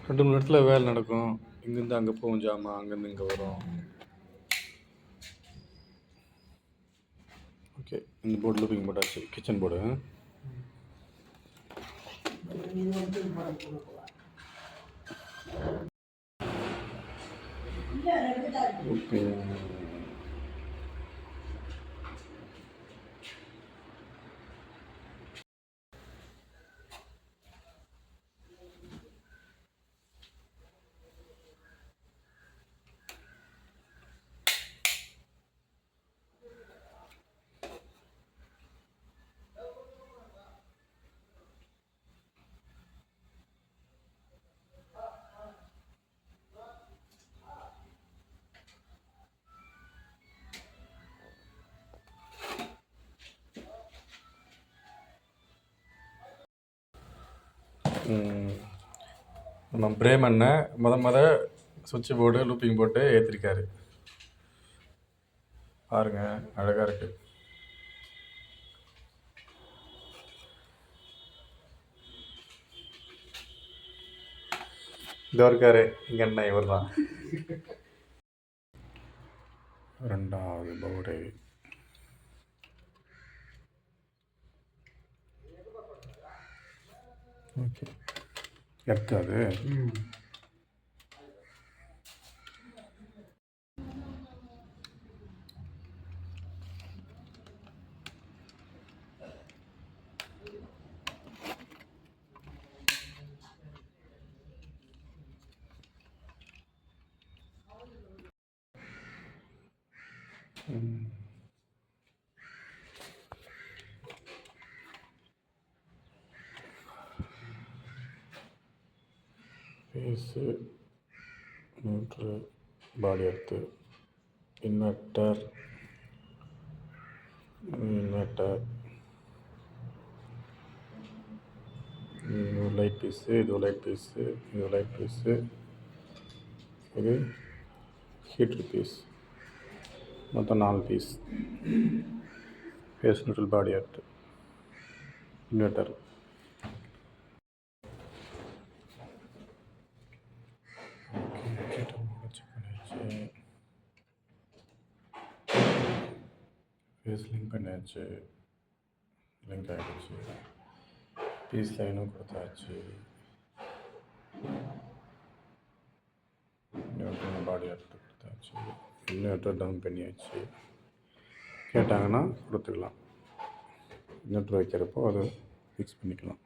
2 மணி நேரத்தில் வேலை நடக்கும். இங்கேருந்து அங்கே போகும் ஜாமான், அங்கேருந்து இங்கே வரும். ஓகே, இந்த போர்டு லூப்பிங் போட்டாச்சு. Kitchen board. நம்ம பிரேமண்ணை முத சுவிட்ச் போர்டு லூப்பிங் போட்டு ஏற்றிருக்காரு. பாருங்கள், அழகாக இருக்குது. இதோ இருக்காரு எங்கள் அண்ணன், இவர் தான். 2வது போர்டு. ஓகே, எடுத்தாது. பேஸு, நியூட்ரு, பாடி எர்த்து, இன்வெர்ட்டர், இது லைட் பீஸு, இது லைட் பீஸு, இது லைட் பீஸு, இது ஹீட்ரு பீஸ். மொத்தம் 4 பீஸ். பேஸ், நியூட்ரல், பாடி எர்த்து, இன்வெர்ட்டர். பேஸ் லிங்க் பண்ணியாச்சு, லிங்க் ஆகிடுச்சு. பீஸ் லைனும் கொடுத்தாச்சு. நியூட்ரல், பாடி எடுத்து கொடுத்தாச்சு. இன்வெர்ட்டர் டவுன் பண்ணியாச்சு. கேட்டாங்கன்னா கொடுத்துக்கலாம். இன்வெர்ட்டர் வைக்கிறப்போ அதை ஃபிக்ஸ் பண்ணிக்கலாம்.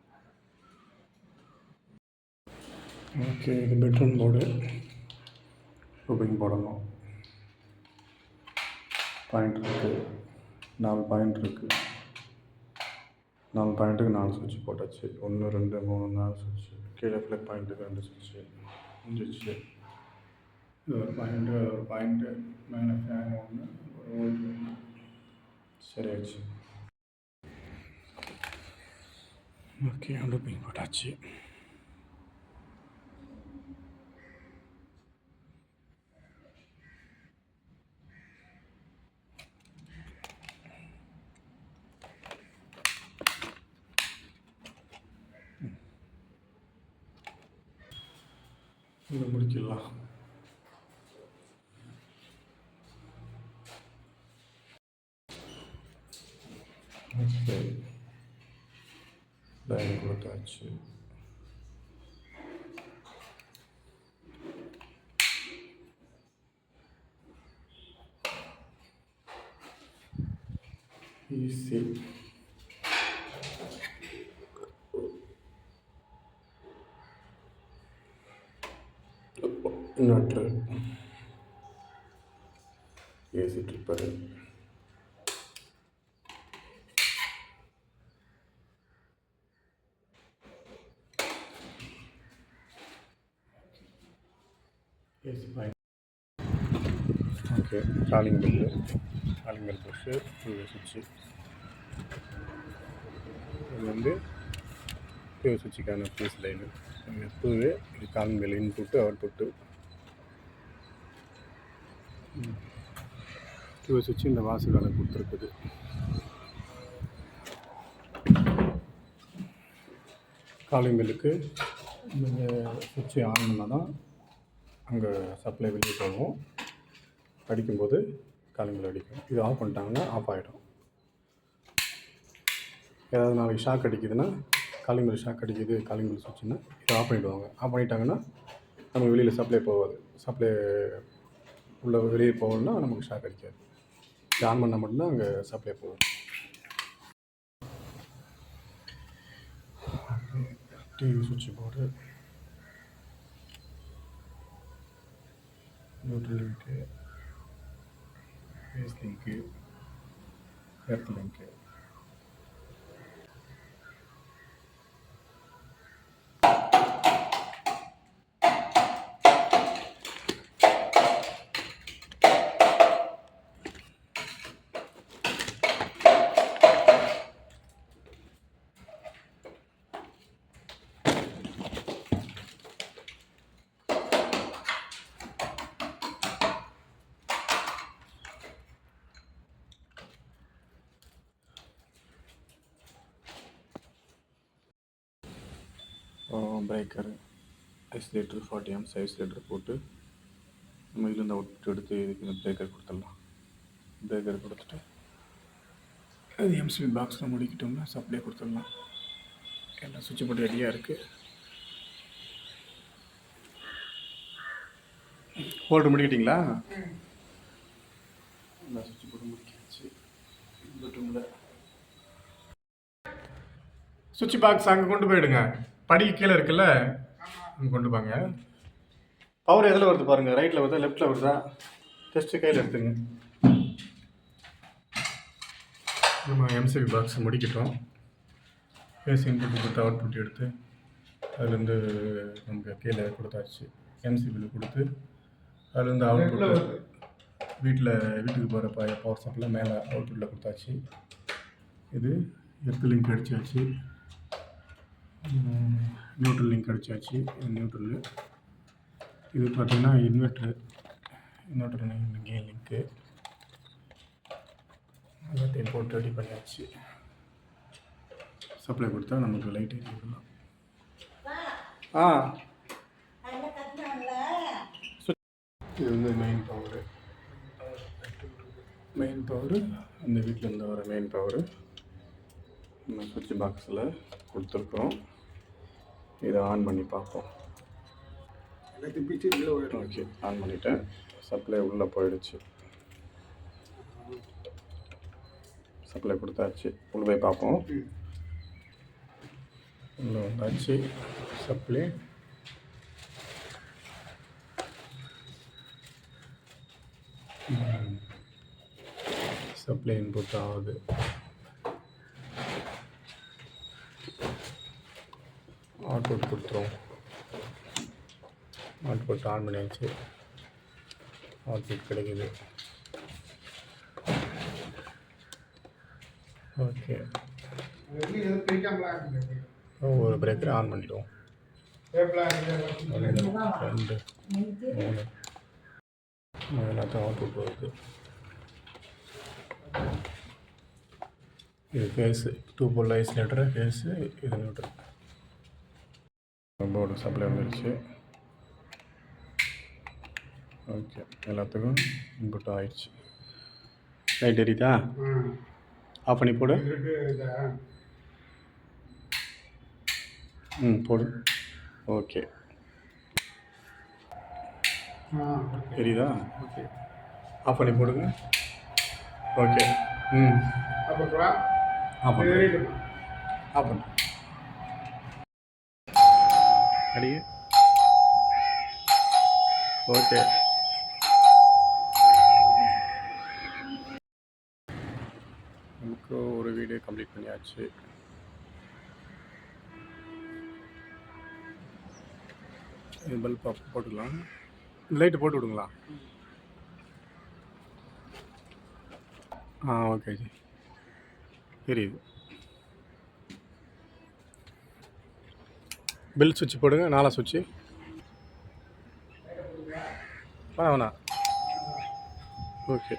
ஓகே, இது பெட்ரூம் போர்டு. லூப்பிங் போடணும். பாயிண்ட் இருக்குது, 4 பாயிண்ட் இருக்குது. 4 பாயிண்ட்டுக்கு 4 சுவிட்ச் போட்டாச்சு. 1 2 3 4 சுவிட்ச். கீழே ஃப்ளக் பாயிண்ட்டுக்கு 2 சுவிட்சு முடிஞ்சிச்சு. இது ஒரு பாயிண்ட்டு, மேலே ஃபேன் 1, ஒரு வோல்ட் 1. சரியாச்சு. ஓகே, லூப்பிங் போட்டாச்சு. இதை முடிக்கலாம். ஓகே, லைன் கொடுத்தாச்சு. Easy. Inverter, AC tripper, AC point. Okay, calling bell push, சுவிட்சு. இது வந்து சுவிட்சுக்கான ஃபீஸ் லைனு. எப்போவே இது காலிங் பெல் இன்புட்டு, அவுட்புட்டு. சுவிட்சு இந்த வாசகால கொடுத்துருக்குது. காலிங் பெல்லுக்கு இந்த சுவிட்சை ஆன் பண்ணால் தான் அங்கே சப்ளை வெளியே போகும். அடிக்கும்போது காலிங் பெல் அடிக்கும். இது ஆஃப் பண்ணிட்டாங்கன்னா ஆஃப் ஆகிடும். ஏதாவது நாளைக்கு ஷாக் அடிக்குதுன்னா, காலிங் பெல் ஷாக் அடிக்குது, காலிங் பெல் சுவிட்சுன்னா இதை ஆஃப் பண்ணிவிடுவாங்க. ஆஃப் பண்ணிட்டாங்கன்னா நமக்கு வெளியில் சப்ளை போகாது. சப்ளை உள்ளே வெளியே போகணுன்னா நமக்கு ஷாக் அடிக்காது. இது ஆன் பண்ணால் மட்டும்தான் அங்கே சப்ளை போகும். டிவி சுவிட்ச் போர்டு, நியூட்ரல் லிங்க்கு, பேஸ் லிங்க்கு, எர்த் லிங்க்கு. பிரேக்கரு, ஐசோலேட்டர் 40 amps ஐசோலேட்டர் போட்டு நம்ம இதுலேருந்து அவுட்புட் எடுத்து இதுக்கு பிரேக்கர் கொடுத்துடலாம். பிரேக்கர் கொடுத்துட்டு அது எம்சிபி பாக்ஸில் முடிக்கிட்டோம்னா சப்ளை கொடுத்துடலாம். எல்லாம் சுவிட்ச் போர்டு ரெடியாக இருக்குது. ஹோல்டர் முடிக்கிட்டிங்களா? எல்லாம் சுவிட்ச் போர்டு முடிக்காச்சு. பெட்ரூமில் சுவிட்ச் பாக்ஸ் அங்கே கொண்டு போயிடுங்க. படிக்கு கீழே இருக்குல்ல, அங்கே கொண்டு போங்க. பவர் எதில் வருது பாருங்கள். ரைட்டில் வருதா லெஃப்ட்டில் வருதா டெஸ்ட்டு கையில் எடுத்துங்க. நம்ம எம்சிபி பாக்ஸ் முடிக்கிட்டோம். பேஸ் இன்புட் கொடுத்து அவுட்புட் எடுத்து அதுலேருந்து நமக்கு கீழே கொடுத்தாச்சு. எம்சிபியில் கொடுத்து அதுலேருந்து அவுட்புட் வீட்டுக்கு போகிற பவர் சப்ளை மேலே அவுட்புட்டில் கொடுத்தாச்சு. இது எர்த் லிங்க் அடிச்சாச்சு, நியூட்ரல் லிங்க் அடிச்சாச்சு. நியூட்ரல் இது பார்த்திங்கன்னா இன்வெர்ட்ரு கேன் லிங்க்கு எல்லாத்தையும் போட்டு ரெடி பண்ணியாச்சு. சப்ளை கொடுத்தா நமக்கு லைட் ஏற்றி விடலாம். இது வந்து மெயின் பவரு அந்த வீட்டிலேருந்து வர மெயின் பவரு நம்ம சுவிட்ச் பாக்ஸில் கொடுத்துருக்குறோம். இதை ஆன் பண்ணி பார்ப்போம். ஓகே, ஆன் பண்ணிட்டேன். சப்ளை உள்ளே போயிடுச்சு. சப்ளை கொடுத்தாச்சு. உள்ள போய் பார்ப்போம். உள்ளே வந்தாச்சு. சப்ளை இன்புட் ஆகுது. அவுட்புட் கொடுத்துரும். அவுட்புட் ஆன் பண்ணியாச்சு. அவுட்புட் கிடைக்குது. ஓகே, ஒரு பிரேக்கரை ஆன் பண்ணிவிடுவோம். 1 2 3 எல்லாத்தையும் அவுட்புட் வருது. இது ஃபேஸு 2 போல் ஐசோலேட்டரு, ஃபேஸு இது நியூட்ரல். போர்டு சப்ளை வந்துடுச்சு. ஓகே, எல்லாத்துக்கும் இன்புட் ஆயிடுச்சு. லைட் எரியுதா? ஆஃப் பண்ணி போடு. போடு. ஓகே, எரியுதா? ஓகே, ஆஃப் பண்ணி போடுங்க. ஓகே, ஆஃப் பண்ணு. அடி. ஓகே, நமக்கு ஒரு வீடியோ கம்ப்ளீட் பண்ணியாச்சு. பல்ப் போட்டுக்கலாம். லைட்டு போட்டு விடுங்களா? ஓகே ஜி, தெரியுது. பெல் சுவிட்ச் போடுங்க. 4 சுவிட்சு வேணா. ஓகே,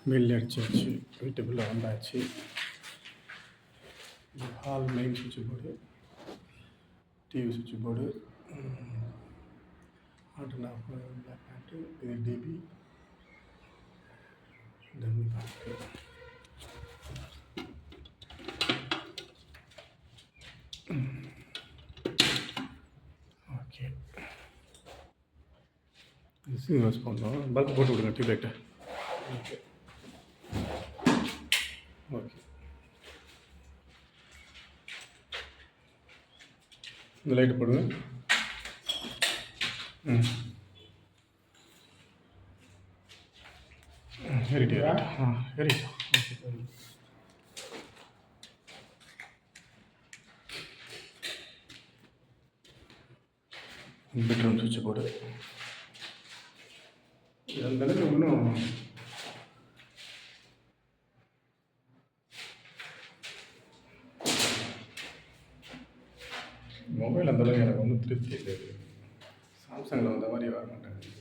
பில் அடிச்சாச்சு. வீட்டுக்குள்ளே வந்தாச்சு. ஹால் மெயின் சுவிட்ச் போர்டு, டிவி சுவிட்ச் board, on and half black pant, இது DP dummy pant. Okay, use பண்ணோம். பல்ப் போட்டு விடுங்க டியூப் லைட்டை. ஓகே ஓகே, இந்த லைட்டு போடுங்க. ஏறிட்டியா? ஏறிட்டா. ஓகே, சரி. பெட்ரூம் சுவிட்ச் போர்டு அந்த அளவுக்கு இன்னும் மொபைல் அந்தளவுக்கு எனக்கு ஒன்றும் திருப்தி இல்லை. சாம்சங்கில் வந்த மாதிரி வர மாட்டேங்குது.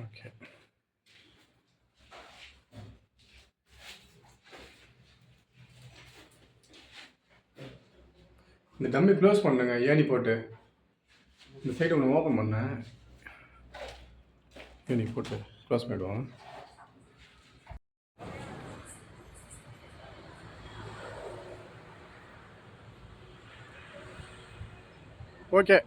ஓகே, இந்த டம்மி க்ளோஸ் பண்ணுங்க. ஏணி போட்டு இந்த சைடு ஒன்று ஓப்பன் பண்ணேன். ஏணி போட்டு க்ளோஸ் பண்ணிவிடுவோம். ஓகே.